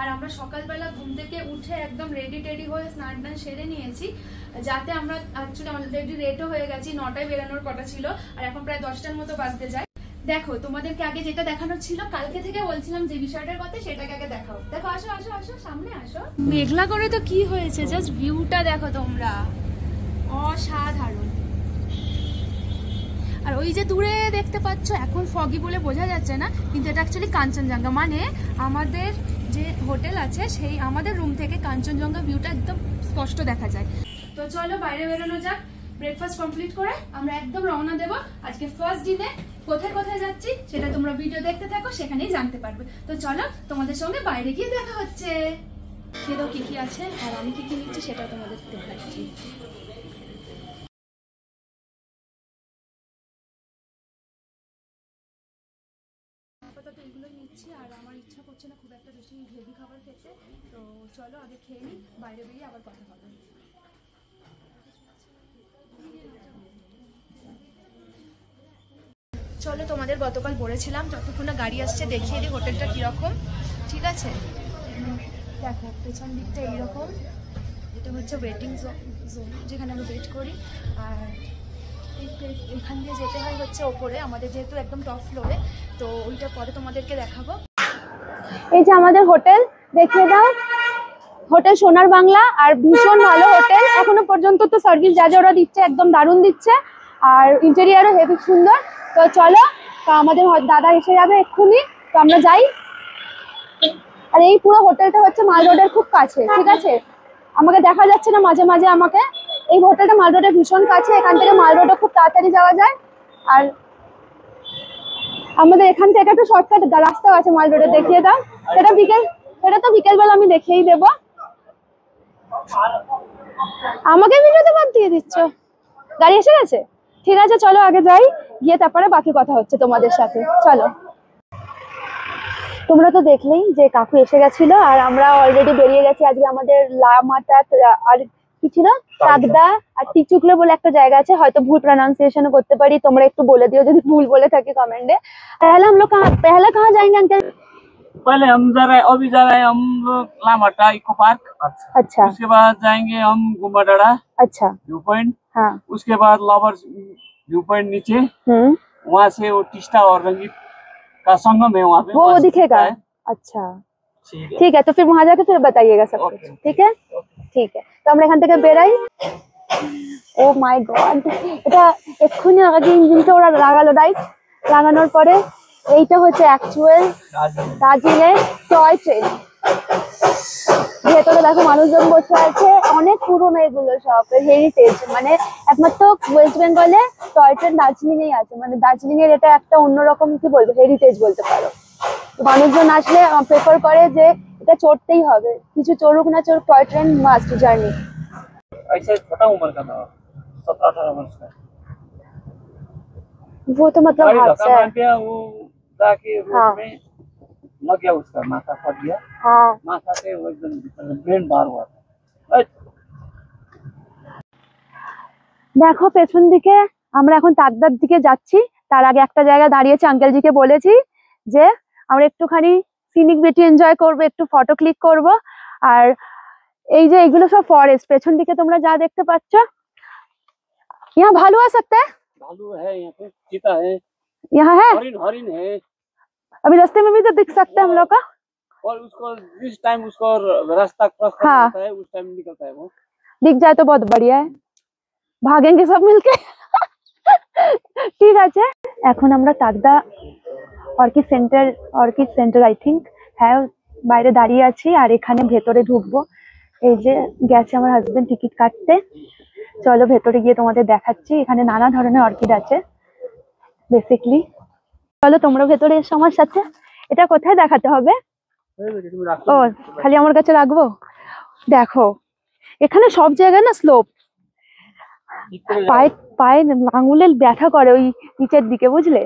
আর আমরা সকালবেলা ঘুম থেকে উঠে একদম রেডি টেডি হয়ে স্নান টান সেরে নিয়েছি, যাতে আমরা অ্যাকচুয়ালি অলরেডি রেডও হয়ে গেছি। 9টায় বেরোনোর কথা ছিল, আর এখন প্রায় 10টার মতো বাজতে যায়। দেখো তোমাদেরকে আগে যেটা দেখানোর ছিল, কালকে থেকে বলছিলাম যে বিষয়টার কথা, সেটাকে আগে দেখাও। দেখো, আসো আসো আসো, সামনে আসো। মেঘলা করে তো কি হয়েছে, জাস্ট ভিউটা দেখো তোমরা, অসাধারণ। আর ওই যে দূরে দেখতে পাচ্ছ, এখন ফগি বলে বোঝা যাচ্ছে না, কিন্তু এটা অ্যাকচুয়ালি কাঞ্চনজঙ্ঘা। মানে আমাদের যে হোটেল আছে, সেই আমাদের রুম থেকে কাঞ্চনজঙ্ঘা ভিউটা একদম স্পষ্ট দেখা যায়। তো চলো বাইরে বেরোনো যাক। ব্রেকফাস্ট কমপ্লিট করে আমরা একদম রওনা দেব। আজকে ফার্স্ট দিনে কোথায় কোথায় যাচ্ছি সেটা তোমরা ভিডিও দেখতে থাকো, সেখানেই জানতে পারবে। তো চলো তোমাদের সঙ্গে বাইরে গিয়ে দেখা হচ্ছে। খেদো কি কি আছে আর আমি কি কি নিচ্ছি সেটা তোমাদের দেখাচ্ছি। আপাতত এগুলোই নিচ্ছি, আর আমার ইচ্ছা করছে না খুব একটা বেশি হেভি খাবার খেতে। তো চলো আগে খেয়ে নিই, বাইরে বেরিয়ে আবার কথা হবে। চলো তোমাদের গতকাল বলেছিলাম যতক্ষণ না গাড়ি আসছে দেখিয়ে দিই হোটেলটা কীরকম, ঠিক আছে? দেখো পেছন দিকটা এইরকম, এটা হচ্ছে ওয়েটিং জোন যেখানে আমরা ওয়েট করি। আর এখান দিয়ে যেতে হয় হচ্ছে ওপরে, আমাদের যেহেতু একদম টপ ফ্লোরে, তো ওইটা পরে তোমাদেরকে দেখাবো। এই যে আমাদের হোটেল, দেখিয়ে দাও, হোটেল সোনার বাংলা। আর ভীষণ ভালো হোটেল, এখনো পর্যন্ত তো সার্ভিস যা যা ওরা দিচ্ছে একদম দারুণ দিচ্ছে, আর ইন্টেরিয়ারও হেভি সুন্দর। তো চলো, তো আমাদের দাদা এসে যাবে এক্ষুনি, তো আমরা যাই। আর এই পুরো হোটেলটা হচ্ছে মাল রোডের খুব কাছে, ঠিক আছে? আমাকে দেখা যাচ্ছে না মাঝে মাঝে আমাকে। এই হোটেলটা মাল রোডের ভীষণ কাছে, এখান থেকে মাল রোডে খুব তাড়াতাড়ি যাওয়া যায়। আর আমাদের এখান থেকে একটা শর্টকাট রাস্তা আছে মাল রোডে, দেখিয়ে দাও। সেটা তো বিকেলবেলা আমি দেখিয়েই দেবো। আমাকে ভিডিওতে বাদ দিয়ে দিচ্ছ, গাড়ি এসে গেছে? ঠিক আছে চলো আগে যাই, গিয়ে তারপরে বাকি কথা হচ্ছে তোমাদের সাথে। চলো, তোমরা তো দেখলেই যে কাকু এসে গেছিল, আর আমরা অলরেডি বেরিয়ে গেছি। আজকে আমাদের লামাটা আর কি ছিল, তাগদা আর টিচুকলে বলে একটা জায়গা আছে, হয়তো ভুল প্রনাউন্সিয়েশনও করতে পারি, তোমরা একটু বলে দিও যদি ভুল বলে থাকি कमेंट में। पहला कहाँ जाएंगे अंकल? पहले हम अभी जा रहे हैं हम लामाटा इको पार्क। अच्छा। उसके बाद जाएंगे हम गुम्बाडा। अच्छा। View point. हाँ। उसके बाद लवर्स व्यू पॉइंट नीचे, वहाँ से वो टिस्टा और रंगीत का संगम है, वहाँ पे वो दिखेगा। अच्छा ठीक है, तो फिर वहाँ जाके फिर बताइएगा सब कुछ, ठीक है? ठीक है, तो আমরা এখান থেকে বেরাই। ও মাই গড, এটা এক্ষুনি আগে ইঞ্জিনটা ওরা লাগালো, রাইট? লাগানোর পরে এইটা হচ্ছে অ্যাকচুয়াল দার্জিলিং টয় ট্রেন। ভেতরে দেখো মানুষজন বসে আছে, অনেক পুরনো এগুলো সব হেরিটেজ। মানে একমাত্র ওয়েস্ট বেঙ্গলে টয় ট্রেন দার্জিলিং এই আছে, মানে দার্জিলিং এর এটা একটা অন্যরকম কি বলবো হেরিটেজ বলতে পারো। মানুষজন আসলে প্রেফার করে যে এটা চড়তেই হবে, কিছু চড়ুক না চড়ুক, টয় ট্রেন মাস্ট জার্নি। ऐसे छोटा उम्र का था, 17-18 वर्ष का। वो तो मतलब हादसा है। वो जाके रोड में लग गया, उसका माथा फट गया। हाँ, माथा से वो एकदम ब्रेन बाहर हुआ था। দেখো পেছন দিকে আমরা এখন তাগদার দিকে যাচ্ছি। তার আগে একটা জায়গায় দাঁড়িয়েছি, আঙ্কেলজিকে বলেছি যে আমরা একটুখানি সিনিক বিউটি এনজয় করবো, একটু ফটো ক্লিক করব। আর এই যে এগুলো সব ফরেস্ট, পেছন দিকে তোমরা যা দেখতে পাচ্ছ, यहाँ भालू आ सकता है? भालू है यहाँ पे, चीता है, यहाँ है, हरिन है। अभी रास्ते में भी तो दिख सकता है हम लोग का। और उसको जिस टाइम उसको रास्ता क्रॉस करना होता है उस टाइम निकलता है, वो दिख जाए तो बहुत बढ़िया है, भागेंगे सब मिलके। ঠিক আছে, এখন আমরা Takdah orchid centre I think, হ্যাঁ বাইরে দাঁড়িয়ে আছি। আর এখানে ভেতরে ঢুকবো, এই যে গেছে আমার হাজবেন্ড টিকিট কাটতে। চলো ভেতরে গিয়ে তোমাদের দেখাচ্ছি, এখানে নানা ধরনের অর্কিড আছে বেসিকলি। চলো তোমরা ভেতরে এসো আমার সাথে। এটা কোথায় দেখাতে হবে? ও খালি আমার কাছে রাখবো? দেখো এখানে সব জায়গায় না স্লোপ, পায়ে আঙুলে ব্যথা করে ওই নিচের দিকে, বুঝলে?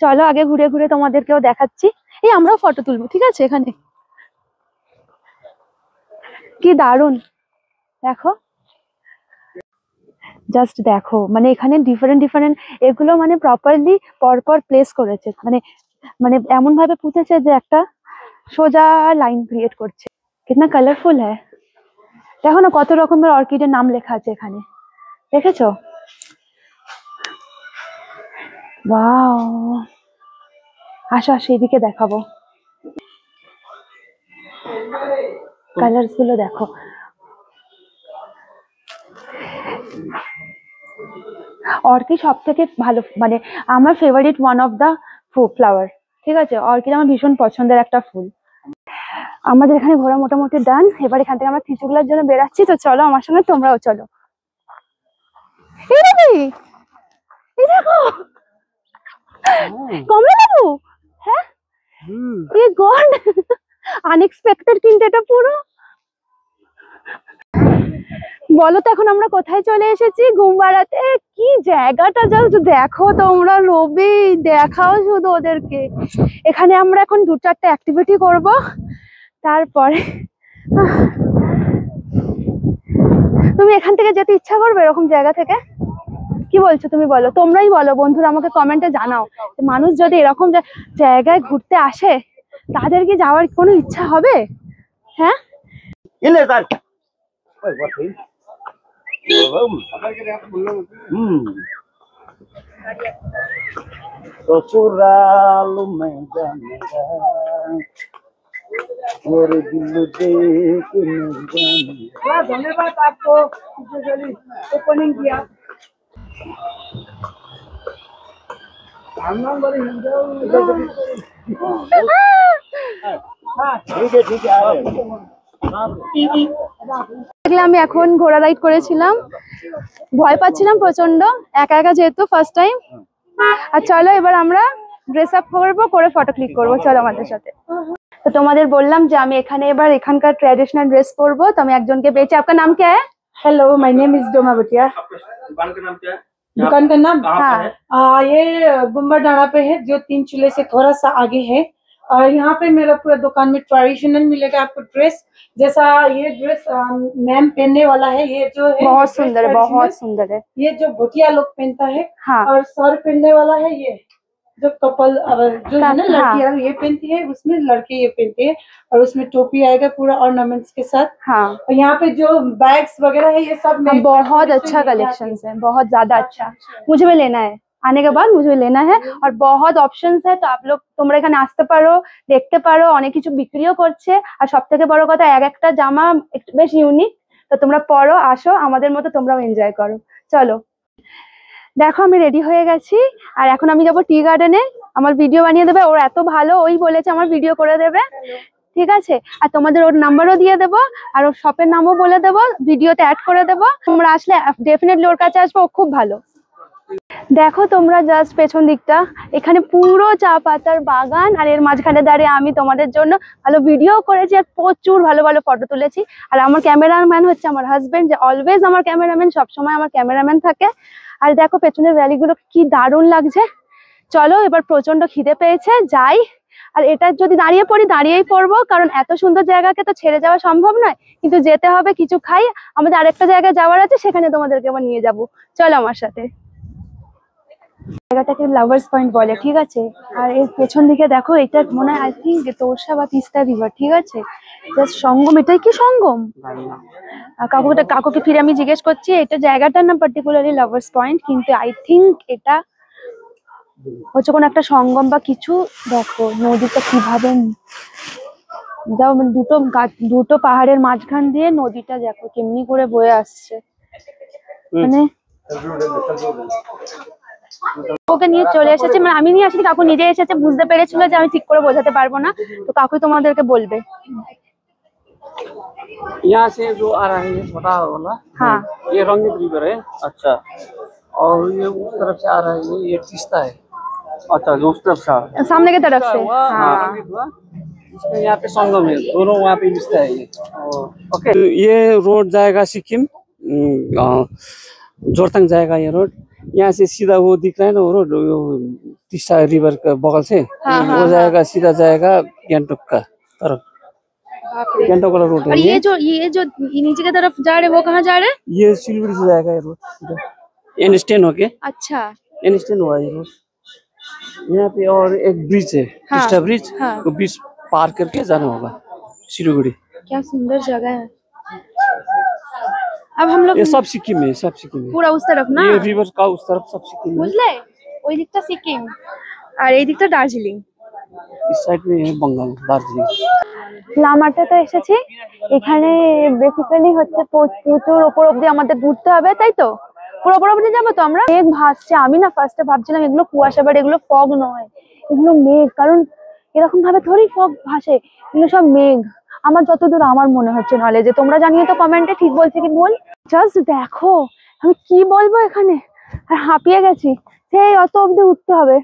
চলো আগে ঘুরে ঘুরে তোমাদেরকেও দেখাচ্ছি। এই আমরাও ফটো তুলবো, ঠিক আছে? এখানে কি দারুন, দেখো জাস্ট দেখো, মানে এখানে ডিফারেন্ট এগুলো মানে প্রপারলি পরপর প্লেস করেছে, মানে এমন ভাবে পুঁতেছে যে একটা সোজা লাইন ক্রিয়েট করছে। কিতনা কালারফুল হ্যায়, দেখো না কত রকমের অর্কিডের নাম লেখা আছে এখানে, দেখেছো? ওয়াও, আসো আসো এদিকে দেখাবো, কালারস গুলো দেখো। অর্কিড সব থেকে ভালো, মানে আমার favourite one of the flower, ঠিক আছে? অর্কিড আমার ভীষণ পছন্দের একটা ফুল। আমাদের এখানে ঘোরা মোটামুটি ডান, এবার এখান থেকে আমরা খিচুগুলার জন্য বেরাচ্ছি, তো চলো আমার সঙ্গে তোমরাও চলো। এই দেখো কমলা লেবু, হ্যাঁ এ গড, আনএক্সপেক্টেড কিন্তু এটা পুরো। বলো তো এখন আমরা কোথায় চলে এসেছি? গুমবাড়াতে। কি জায়গাটা জাস্ট দেখো তোমরা, রবি দেখাও শুধু ওদেরকে। এখানে আমরা এখন 2-4টা অ্যাক্টিভিটি করব, তারপরে তুমি এখান থেকে যেতে ইচ্ছা করবে এরকম জায়গা থেকে? কি বলছো তুমি, বলো, তোমরাই বলো বন্ধুরা, আমাকে কমেন্টে জানাও যে মানুষ যদি এরকম জায়গায় ঘুরতে আসে তাদের কি যাওয়ার কোনো ইচ্ছা হবে? হ্যাঁ धन्यवाद आपको ओपनिंग किया। দেখলে আমি এখন ঘোড়া রাইড করেছিলাম, ভয় পাচ্ছিলাম প্রচন্ড, একা একা যেহেতু ফার্স্ট টাইম। আর চলো এবার আমরা ড্রেস আপ করবো, করে ফটো ক্লিক করবো, চলো আমাদের সাথে। তো তোমাদের বললাম যে আমি এখানে এবার এখানকার ট্র্যাডিশনাল ড্রেস পরবো, তো আমি একজনকে পেয়েছি। আপনার নাম क्या है? Hello, my name is Doma Bhatia. दुकान का नाम क्या है? दुकान का नाम हाँ ये गुम्बा डाँड़ा पे है, जो 3 चूल्हे से थोड़ा सा आगे है। और यहाँ पे मेरा पूरा दुकान में ट्रेडिशनल मिलेगा आपको ड्रेस। जैसा ये ड्रेस मैम पहनने वाला है, ये जो है बहुत सुंदर है, बहुत सुंदर है। ये जो भुटिया लोग पहनता है। हाँ और सर पहनने वाला है ये जो कपल जो है ना, हाँ। लड़कियां ये पहनती है, उसमें लड़के ये पहनते हैं। और उसमें टोपी आएगा पूरा ऑर्नामेंट्स के साथ। हाँ और यहाँ पे जो बैग्स वगैरह है ये सब हाँ, बहुत अच्छा कलेक्शन है, बहुत ज्यादा अच्छा। मुझे भी लेना है, आने के बाद मुझे भी लेना है। और बहुत ऑप्शंस है, तो आप लोग তোমরা এখানে আসতে পারো, দেখতে পারো, অনেক কিছু বিক্রিও করছে। আর সব থেকে বড় কথা, এক একটা জামা বেশ ইউনিক, তো তোমরা পরো, আসো আমাদের মতো তোমরাও এনজয় করো। চলো দেখো আমি রেডি হয়ে গেছি, আর এখন আমি যাবো টি গার্ডেনে। আমার ভিডিও বানিয়ে দেবে, ওর এত ভালো, ওই বলেছে আমার ভিডিও করে দেবে, ঠিক আছে? আর তোমাদের ওর নাম্বারও দিয়ে দেবো, আর ওর শপের নামও বলে দেবো, ভিডিওতে অ্যাড করে দেবো। তোমরা আসলে ডেফিনেটলি ওর কাছে আসবে, ও খুব ভালো। দেখো তোমরা জাস্ট পেছন দিকটা, এখানে পুরো চা পাতার বাগান, আর এর মাঝখানে দাঁড়িয়ে আমি তোমাদের জন্য ভালো ভিডিও করেছি আর প্রচুর ভালো ভালো ফটো তুলেছি। আর আমার ক্যামেরাম্যান হচ্ছে আমার হাজবেন্ড, যে অলওয়েজ আমার ক্যামেরাম্যান, সবসময় আমার ক্যামেরাম্যান থাকে। আর দেখো পেছনের ভ্যালিগুলো কি দারুণ লাগছে। চলো এবার প্রচন্ড খিদে পেয়েছে, যাই। আর এটা যদি দাঁড়িয়ে পড়ি, দাঁড়িয়েই পড়বো, কারণ এত সুন্দর জায়গাকে তো ছেড়ে যাওয়া সম্ভব নয়, কিন্তু যেতে হবে, কিছু খাই। আমাদের আরেকটা জায়গায় যাওয়ার আছে, সেখানে তোমাদেরকে আবার নিয়ে যাবো, চলো আমার সাথে। জায়গাটাকে লাভার্স পয়েন্ট বলে, ঠিক আছে? আর এর পেছন দিকে দেখো, এটা মনে হয় আই থিঙ্ক তোরসা বা তিস্তা রিভার, ঠিক আছে? জাস্ট সঙ্গম, এটাই কি সঙ্গম? কাকুকে ফিরে আমি জিজ্ঞেস করছি, এটা জায়গাটার নাম পার্টিকুলারলি লাভার্স পয়েন্ট, কিন্তু আই থিঙ্ক এটা হচ্ছে কোনো একটা সঙ্গম বা কিছু। দেখো নদীটা কিভাবে যাও, মানে দুটো পাহাড়ের মাঝখান দিয়ে নদীটা দেখো কেমনি করে বয়ে আসছে। মানে ওকে নিয়ে চলে এসেছে, মানে আমি নিয়ে আসছি, কাকু নিজে এসেছে, বুঝতে পেরেছিল যে আমি ঠিক করে বোঝাতে পারবো না, তো কাকু তোমাদেরকে বলবে। यहाँ से जो आ रहा है ये छोटा वाला, हाँ ये रंगीत रिवर है। अच्छा, और ये उस तरफ से आ रहा है, ये तीस्ता है। अच्छा, जो उस तरफ से आ रहा है, सामने की तरफ से। हाँ, रंगीत हुआ। इसमें यहाँ पे संगम है, दोनों वहाँ पे मिलता है ये। ओके, ये रोड जाएगा सिक्किम, जोरथांग जाएगा ये रोड। यहाँ से सीधा वो दिख रहा है ना, वो रोड तीस्ता रिवर का बगल से वो जाएगा, सीधा जाएगा गैंगटॉक का तरफ। गैंगटॉक वाला रोड है। और ये जो नीचे की तरफ जा रहे हैं, वो कहाँ जा रहे हैं? ये सिलगुड़ी से जाएगा ये रोड, एन स्टैंड होके, अच्छा एन स्टैंड हुआ ये रोड। यहाँ पे और एक ब्रिज है, तीस्ता ब्रिज, हाँ। वो बीच पार करके जाना होगा सिलीगुड़ी। क्या सुंदर जगह है। अब हम लोग ये सब सिक्किम में, सब सिक्किम में। पूरा उस तरफ ना, ये रिवर का उस तरफ सब सिक्किम में। বুঝলে ওই দিকটা সিকিম আর এই দিকটা দার্জিলিং। इस साइड में है बंगाल, दार्जिलिंग। লামাটাতে এসেছি। এখানে বেসিক্যালি হচ্ছে প্রচুর ওপর অব্দি আমাদের ঘুরতে হবে, তাই তো? পুরো ওপর অব্দি যাবো তো আমরা। মেঘ ভাসছে, আমি না ফার্স্টে ভাবছিলাম এগুলো কুয়াশা, বাট এগুলো ফগ নয়, এগুলো মেঘ। কারণ এরকম ভাবে থোড়ি ফগ ভাসে, এগুলো সব মেঘ। আমার যতদূর আমার মনে হচ্ছে নলেজে, তোমরা জানিয়ে তো কমেন্টে ঠিক বলছে কি ভুল। জাস্ট দেখো, আমি কি বলবো, এখানে আর হাঁপিয়ে গেছি। সেই অত অব্দি উঠতে হবে।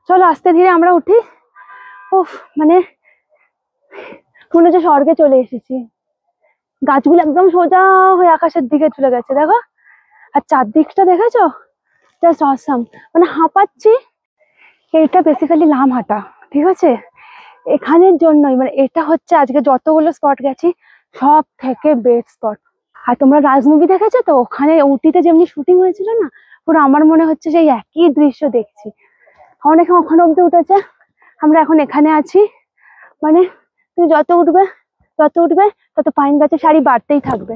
চলো আস্তে ধীরে আমরা উঠি। উফ, মানে মনে হচ্ছে স্বর্গে চলে এসেছি। গাছগুলো একদম সোজা হয়ে আকাশের দিকে চলে গেছে, দেখো। আর চারদিকটা দেখেছো, জাস্ট অসাম। মানে হাঁপাচ্ছি। এটা বেসিক্যালি লামহাটা, ঠিক আছে? এখানের জন্যই, মানে এটা হচ্ছে আজকে যতগুলো স্পট গেছি সব থেকে বেস্ট স্পট। আর তোমরা রাজ মুভি দেখেছো তো? ওখানে উটিতে যেমনি শুটিং হয়েছিল না, পুরো আমার মনে হচ্ছে সেই একই দৃশ্য দেখছি। অনেকে ওখানে অব্দি উঠেছে, আমরা এখন এখানে আছি। মানে তুমি যত উঠবে তত পাইন গাছের শাড়ি বাড়তেই থাকবে।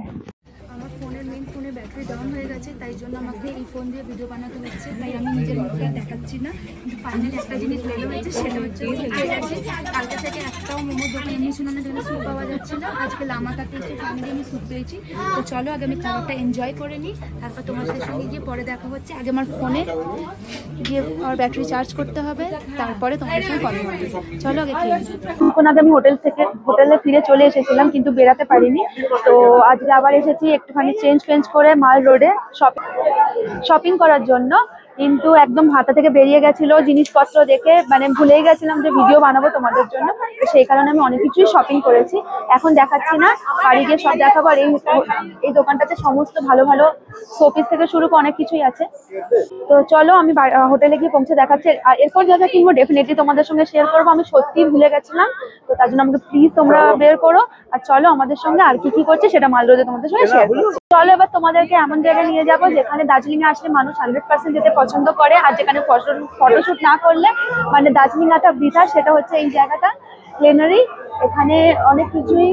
আমার ফোনের মেইন ফোনে ব্যাটারি ডাউন হয়ে গেছে, তাই জন্য আমাকে এই ফোন দিয়ে ভিডিও বানাতে হচ্ছে। তাই আমি নিজের মুখটা দেখাচ্ছি না, কিন্তু ফাইনালি একটা জিনিস বের হয়েছে, সেটা হচ্ছে কালকে থেকে একটাও মোমোর দোকান এমনি ছিল না যেখানে স্যুপ পাওয়া যাচ্ছে না। আজকে লামাটাতে এসে ফাইনালি আমি স্যুপ পেয়েছি। তো চলো আগে আমি খাবারটা এনজয় করে নিই, তারপর তোমাদের সঙ্গে গিয়ে পরে দেখা হচ্ছে। আগে আমার ফোনে গিয়ে আর ব্যাটারি চার্জ করতে হবে, তারপরে তোমাদের সঙ্গে কথা হবে। চলো আগে খেয়ে নিই। এখন আগে আমি হোটেলে ফিরে চলে এসেছিলাম, কিন্তু বেরাতে পারিনি। তো আজকে আবার এসেছি একটুখানি চেঞ্জ করে মাল রোডে শপিং করার জন্য। কিন্তু একদম হাতা থেকে বেরিয়ে গেছিল জিনিসপত্র দেখে, মানে ভুলেই গেছিলাম যে ভিডিও বানাবো তোমাদের জন্য। তো সেই কারণে আমি অনেক কিছুই শপিং করেছি, এখন দেখাচ্ছি না, বাড়ি গিয়ে সব দেখাবো। আর এই দোকানটাতে সমস্ত ভালো ভালো শোপিস থেকে শুরু করে অনেক কিছুই আছে। তো চলো আমি হোটেলে গিয়ে পৌঁছে দেখাচ্ছি। আর এরপর যা যা কিনবো ডেফিনেটলি তোমাদের সঙ্গে শেয়ার করবো। আমি সত্যিই ভুলে গেছিলাম, তো তার জন্য আমাকে প্লিজ তোমরা বের করো। আর চলো আমাদের সঙ্গে আর কি কি করছে সেটা মাল রোডে তোমাদের সঙ্গে শেয়ার করবো। চলো এবার তোমাদেরকে এমন জায়গায় নিয়ে যাবো যেখানে দার্জিলিং এ আসলে মানুষ 100% যেতে পছন্দ করে, আর যেখানে ফটোশুট না করলে মানে দার্জিলিং আটা বৃথা। সেটা হচ্ছে এই জায়গাটা, প্লেনারি। এখানে অনেক কিছুই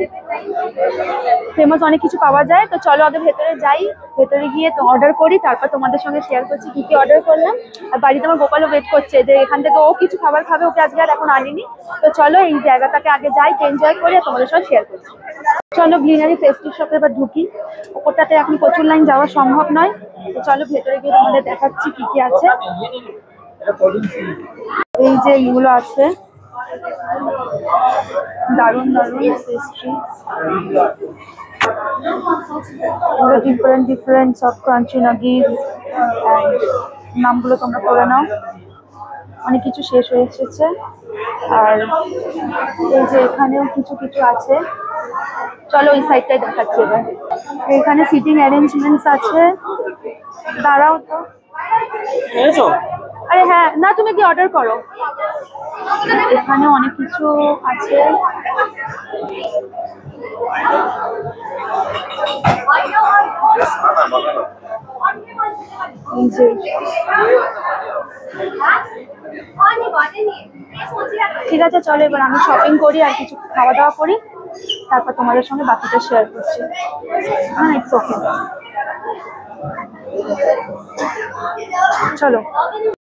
ফেমাস, অনেক কিছু পাওয়া যায়। তো চলো আগে ভেতরে যাই, ভেতরে গিয়ে তো অর্ডার করি, তারপর তোমাদের সঙ্গে শেয়ার করছি কি কি অর্ডার করলাম। আর বাড়িতে আমার গোপালও ওয়েট করছে যে এখান থেকে ও কিছু খাবার খাবে, ওকে আজকে আর এখন আনিনি। তো চলো এই জায়গাটাকে আগে যাই, এনজয় করি আর তোমাদের সঙ্গে শেয়ার করছি। চলো গ্লিনারি পেস্ট্রি শপে এবার ঢুকি। ওপরটাতে এখন প্রচুর লাইন যাওয়া সম্ভব নয়। তো চলো ভেতরে গিয়ে তোমাদের দেখাচ্ছি কি কি আছে। এই যে এইগুলো আছে, দারুণ দারুণ পেস্ট্রি, ডিফারেন্ট সব ক্রাঞ্চি নাগিস। নামগুলো তোমরা পড়ে নাও, অনেক কিছু শেষ হয়ে এসেছে। আর এই যে এখানেও কিছু কিছু আছে, চলো ওই সাইডটাই দেখাচ্ছি এবার। এখানে সিটিং অ্যারেঞ্জমেন্টস আছে, দাঁড়াও তো। আরে হ্যাঁ, না তুমি কি অর্ডার করো। এখানে অনেক কিছু আছে। ঠিক আছে চলো এবার আমি শপিং করি আর কিছু খাওয়া দাওয়া করি, তারপর তোমাদের সঙ্গে বাকিটা শেয়ার করছি। হ্যাঁ ইটস ওকে, চলো।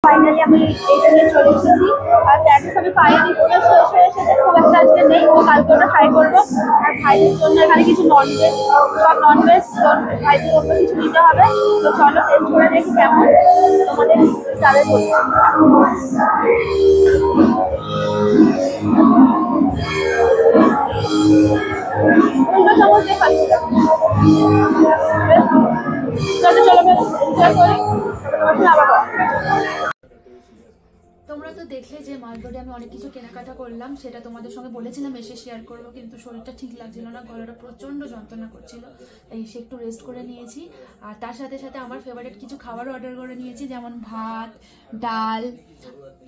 ফাইনালি আমি এইটা নিয়ে চলে এসেছি। আর ট্যাক্স আমি পাইনি, পুরো শেষ হয়ে এসেছে, খুব একটা আজকে নেই। ও কালকে ওটা ফ্রাই করবো। আর ভাইদের জন্য এখানে কিছু ননভেজ, সব ননভেজ ভাইদের জন্য কিছু নিতে হবে। তো চলো টেস্ট করে দেখি কেমন, তোমাদের যাবে বলবো। উল্টো চামচ দিয়ে খাচ্ছিলাম। চলো চলো এনজয় করি, আবার তোমরা তো দেখলে যে মালবোর্ডে আমি অনেক কিছু কেনাকাটা করলাম, সেটা তোমাদের সঙ্গে বলেছিলাম এসে শেয়ার করবো, কিন্তু শরীরটা ঠিক লাগছিল না, গলাটা প্রচণ্ড যন্ত্রণা করছিল, তাই এসে একটু রেস্ট করে নিয়েছি। আর তার সাথে সাথে আমার ফেভারিট কিছু খাবারও অর্ডার করে নিয়েছি, যেমন ভাত, ডাল,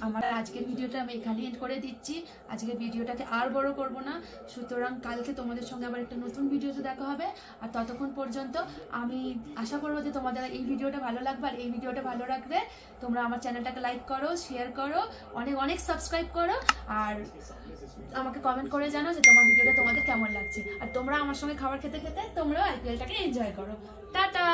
আমার আজকের ভিডিওটা আমি এখানে এন্ড করে দিচ্ছি। আজকের ভিডিওটাকে আর বড় করব না, সুতরাং কালকে তোমাদের সঙ্গে আবার একটা নতুন ভিডিওতে দেখা হবে। আর ততক্ষণ পর্যন্ত আমি আশা করবো যে তোমাদের এই ভিডিওটা ভালো লাগবে। আর এই ভিডিওটা ভালো লাগলে তোমরা আমার চ্যানেলটাকে লাইক করো, শেয়ার করো, অনেক অনেক সাবস্ক্রাইব করো, আর আমাকে কমেন্ট করে জানাও যে তোমার ভিডিওটা তোমাদের কেমন লাগছে। আর তোমরা আমার সঙ্গে খাবার খেতে খেতে তোমরাও আইপিএলটাকে এনজয় করো। টাটা।